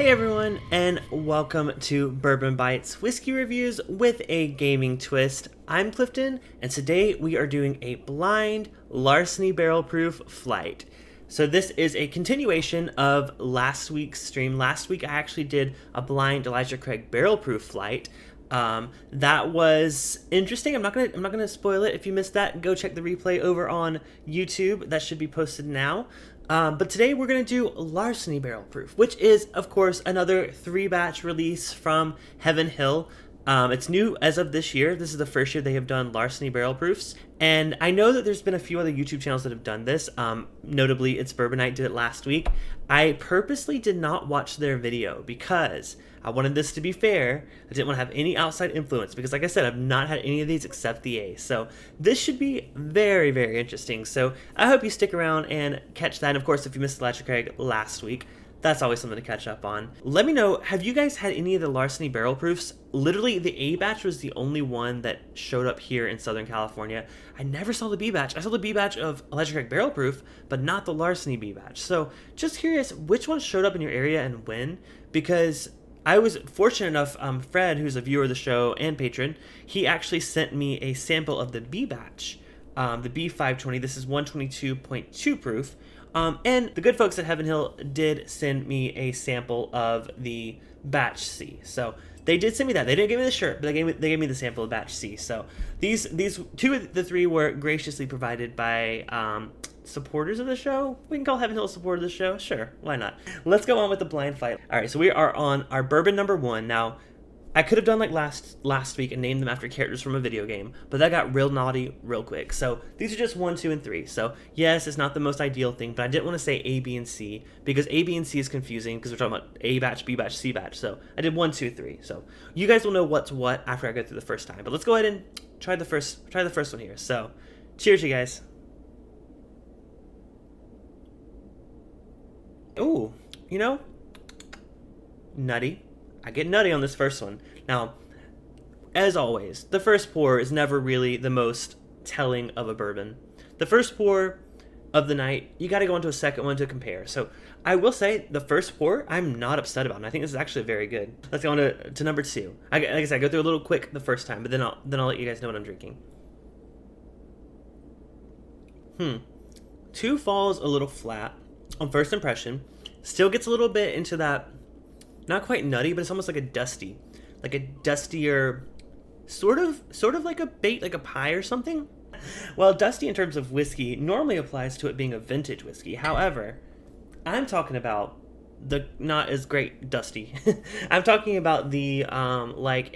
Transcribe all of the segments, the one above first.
Hey everyone, and welcome to Bourbon Bites Whiskey Reviews with a gaming twist. I'm Clifton, and today we are doing a blind Larceny Barrel Proof flight. So this is a continuation of last week's stream. Last week I actually did a blind Elijah Craig Barrel Proof flight. That was interesting. I'm not gonna spoil it. If you missed that, go check the replay over on YouTube. That should be posted now. But today we're going to do Larceny Barrel Proof, which is, of course, another 3-batch release from Heaven Hill. It's new as of this year. This is the first year they have done Larceny Barrel Proofs. And I know that there's been a few other YouTube channels that have done this. Notably, It's Bourbon Night did it last week. I purposely did not watch their video because I wanted this to be fair. I didn't want to have any outside influence because, like I said, I've not had any of these except the A. So this should be very, very interesting. So I hope you stick around and catch that. And of course, if you missed Elijah Craig last week, that's always something to catch up on. Let me know, have you guys had any of the Larceny Barrel Proofs? Literally, the A batch was the only one that showed up here in Southern California. I never saw the B batch. I saw the B batch of Elijah Craig Barrel Proof, but not the Larceny B batch. So just curious, which one showed up in your area and when? Because I was fortunate enough, Fred, who's a viewer of the show and patron, he actually sent me a sample of the B batch, the B520. This is 122.2 proof. And the good folks at Heaven Hill did send me a sample of the batch C. So they did send me that. They didn't give me the shirt, but they gave me the sample of batch C. So these two of the three were graciously provided by supporters of the show. We can call Heaven Hill a supporter of the show. Sure, why not? Let's go on with the blind fight. All right, so we are on our bourbon number 1 now. I could have done like last week and named them after characters from a video game, but that got real naughty real quick. So these are just 1, 2, and 3. So yes, it's not the most ideal thing, but I didn't want to say A, B, and C because A, B, and C is confusing because we're talking about A batch, B batch, C batch. So I did 1, 2, 3. So you guys will know what's what after I go through the first time. But let's go ahead and try the first one here. So cheers, you guys. Ooh, you know, nutty. I get nutty on this first one. Now, as always, the first pour is never really the most telling of a bourbon. The first pour of the night, you got to go into a second one to compare. So I will say the first pour, I'm not upset about, and I think this is actually very good. Let's go on to number 2. Like I said, I go through a little quick the first time, but then I'll let you guys know what I'm drinking. 2 falls a little flat on first impression. Still gets a little bit into that, not quite nutty, but it's almost like a dustier, sort of like a bait, like a pie or something. Well, dusty in terms of whiskey normally applies to it being a vintage whiskey. However, I'm talking about the not as great dusty. I'm talking about the like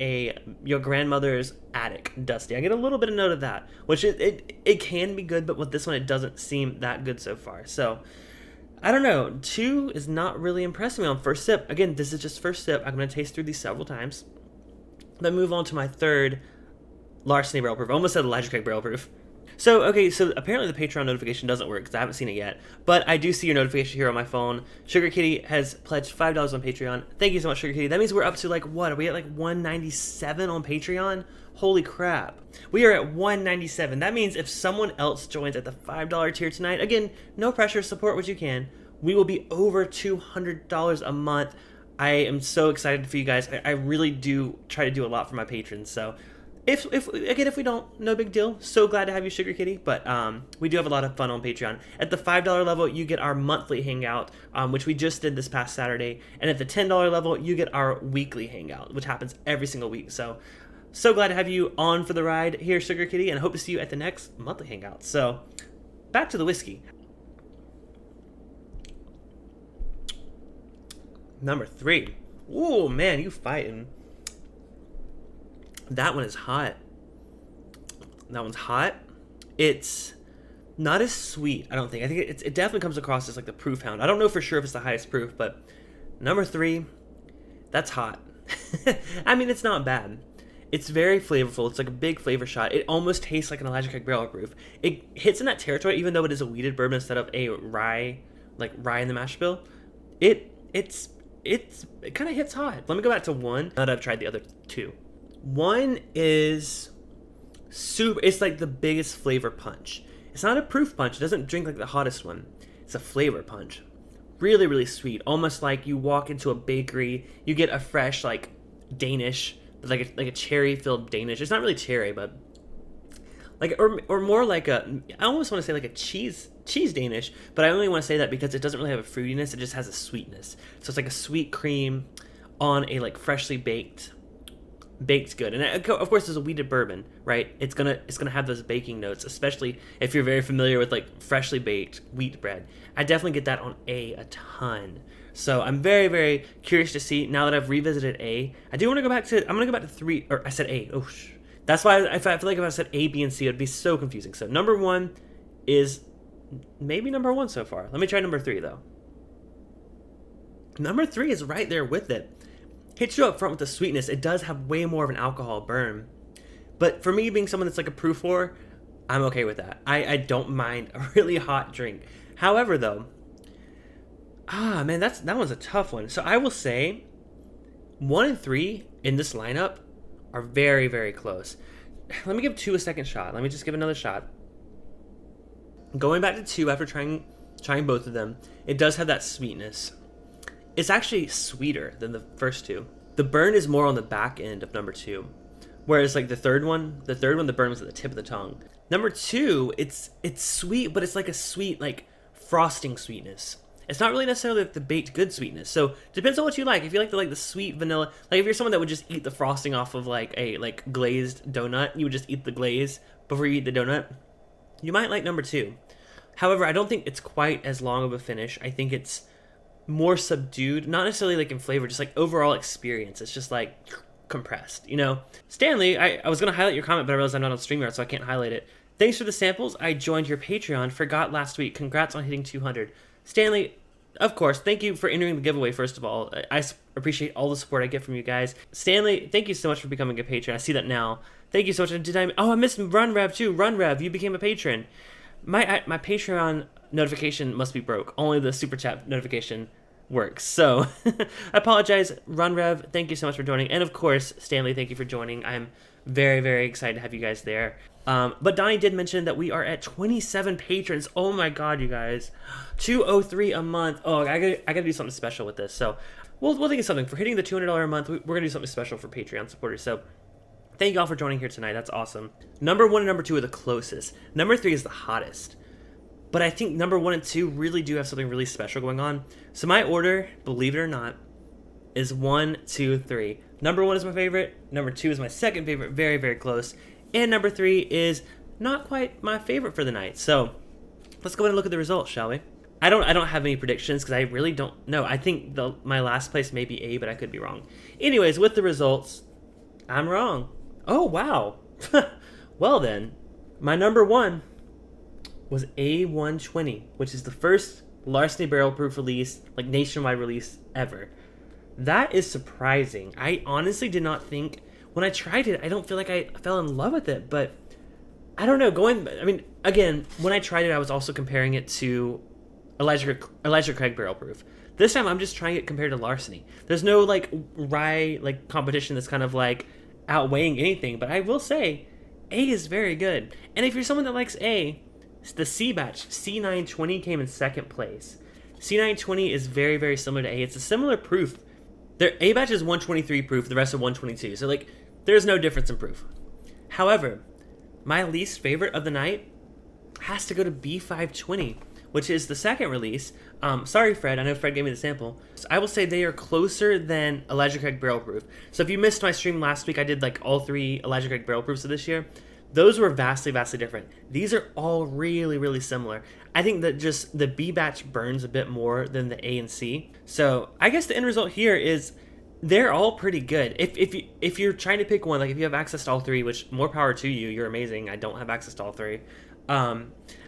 your grandmother's attic dusty. I get a little bit of note of that, which it can be good, but with this one it doesn't seem that good so far. So I don't know. 2 is not really impressing me on first sip. Again, this is just first sip. I'm going to taste through these several times. Then move on to my third Larceny Barrel Proof. I almost said Elijah Craig Barrel Proof. So, okay, so apparently the Patreon notification doesn't work because I haven't seen it yet. But I do see your notification here on my phone. Sugar Kitty has pledged $5 on Patreon. Thank you so much, Sugar Kitty. That means we're up to like, what? Are we at like 197 on Patreon? Holy crap. We are at 197. That means if someone else joins at the $5 tier tonight, again, no pressure, support what you can, we will be over $200 a month. I am so excited for you guys. I really do try to do a lot for my patrons. So if we don't, no big deal. So glad to have you, Sugar Kitty. But we do have a lot of fun on Patreon. At the $5 level, you get our monthly hangout, which we just did this past Saturday. And at the $10 level, you get our weekly hangout, which happens every single week. So glad to have you on for the ride here, Sugar Kitty, and I hope to see you at the next monthly hangout. So back to the whiskey. Number 3. Ooh, man, you fighting. That one is hot. That one's hot. It's not as sweet, I don't think. I think it definitely comes across as like the proof hound. I don't know for sure if it's the highest proof, but number 3, that's hot. I mean, it's not bad. It's very flavorful. It's like a big flavor shot. It almost tastes like an Elijah Craig Barrel Proof. It hits in that territory, even though it is a wheated bourbon instead of a rye, like rye in the mash bill. It kind of hits hot. Let me go back to 1. Now that I've tried the other 2. 1 is super. It's like the biggest flavor punch. It's not a proof punch. It doesn't drink like the hottest one. It's a flavor punch. really, really sweet. Almost like you walk into a bakery, you get a fresh, like, Danish, like a cherry-filled Danish. It's not really cherry, but like, or more like I almost want to say like a cheese Danish, but I only want to say that because it doesn't really have a fruitiness, it just has a sweetness. So it's like a sweet cream on a like freshly baked good. And of course there's a wheated bourbon, right? It's gonna have those baking notes, especially if you're very familiar with like freshly baked wheat bread. I definitely get that on a ton. So I'm very, very curious to see, now that I've revisited I do want to go back to, I'm going to go back to 3, or I said A. Oh, that's why I feel like if I said A, B, and C, it would be so confusing. So number 1 is maybe number 1 so far. Let me try number 3, though. Number 3 is right there with it. Hits you up front with the sweetness. It does have way more of an alcohol burn. But for me, being someone that's like a proof whore, I'm okay with that. I don't mind a really hot drink. However, though, man, that one's a tough one. So I will say 1 and 3 in this lineup are very, very close. Let me give 2 a second shot. Let me just give another shot. Going back to 2 after trying both of them, it does have that sweetness. It's actually sweeter than the first 2. The burn is more on the back end of number 2. Whereas like the third one, the burn was at the tip of the tongue. Number 2, it's sweet, but it's like a sweet, like frosting sweetness. It's not really necessarily like the baked good sweetness. So depends on what you like. If you like the sweet vanilla, like if you're someone that would just eat the frosting off of like a glazed donut, you would just eat the glaze before you eat the donut, you might like number 2. However, I don't think it's quite as long of a finish. I think it's more subdued, not necessarily like in flavor, just like overall experience. It's just like compressed, you know? Stanley, I was going to highlight your comment, but I realized I'm not on StreamYard, so I can't highlight it. Thanks for the samples. I joined your Patreon. Forgot last week. Congrats on hitting 200. Stanley, of course, thank you for entering the giveaway, first of all. I appreciate all the support I get from you guys. Stanley, thank you so much for becoming a patron. I see that now. Thank you so much. I missed Run Rev too. Run Rev, you became a patron. My Patreon notification must be broke. Only the Super Chat notification works. So, I apologize. Run Rev, thank you so much for joining. And of course, Stanley, thank you for joining. I'm very, very excited to have you guys there. But Donnie did mention that we are at 27 patrons. Oh my god, you guys. 203 a month. Oh, I gotta do something special with this. So we'll think of something. For hitting the $200 a month, we're gonna do something special for Patreon supporters. So thank you all for joining here tonight. That's awesome. Number 1 and number 2 are the closest. Number 3 is the hottest. But I think number 1 and 2 really do have something really special going on. So my order, believe it or not, is 1, 2, 3. Number 1 is my favorite. Number 2 is my second favorite. Very, very close. And number 3 is not quite my favorite for the night. So let's go ahead and look at the results, shall we? I don't have any predictions because I really don't know. I think my last place may be A, but I could be wrong. Anyways, with the results, I'm wrong. Oh, wow. Well then, my number 1 was A120, which is the first Larceny Barrel Proof release, like nationwide release ever. That is surprising. I honestly did not think, when I tried it, I don't feel like I fell in love with it, but I don't know. Again, when I tried it, I was also comparing it to Elijah Craig Barrel Proof. This time, I'm just trying it compared to Larceny. There's no like rye like competition that's kind of like outweighing anything, but I will say, A is very good. And if you're someone that likes A, the C batch, C920 came in second place. C920 is very, very similar to A. It's a similar proof. Their A batch is 123 proof, the rest are 122. So like, there's no difference in proof. However, my least favorite of the night has to go to B520, which is the second release. Sorry, Fred. I know Fred gave me the sample. So I will say they are closer than Elijah Craig Barrel Proof. So if you missed my stream last week, I did like all 3 Elijah Craig Barrel Proofs of this year. Those were vastly, vastly different. These are all really, really similar. I think that just the B batch burns a bit more than the A and C. So I guess the end result here is they're all pretty good. If you're trying to pick one, like if you have access to all 3, which more power to you, you're amazing. I don't have access to all 3. I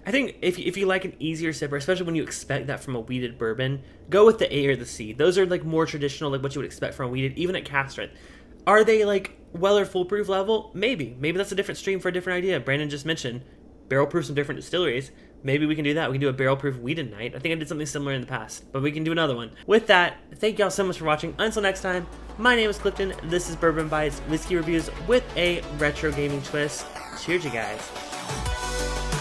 think if you like an easier sipper, especially when you expect that from a wheated bourbon, go with the A or the C. Those are like more traditional, like what you would expect from a wheated, even at cask strength. Are they like Weller foolproof level? Maybe that's a different stream for a different idea. Brandon just mentioned barrel proof some different distilleries. Maybe we can do that. We can do a barrel proof wheated night. I think I did something similar in the past, but we can do another one. With that, thank y'all so much for watching. Until next time, my name is Clifton. This is Bourbon Bites, whiskey reviews with a retro gaming twist. Cheers, you guys.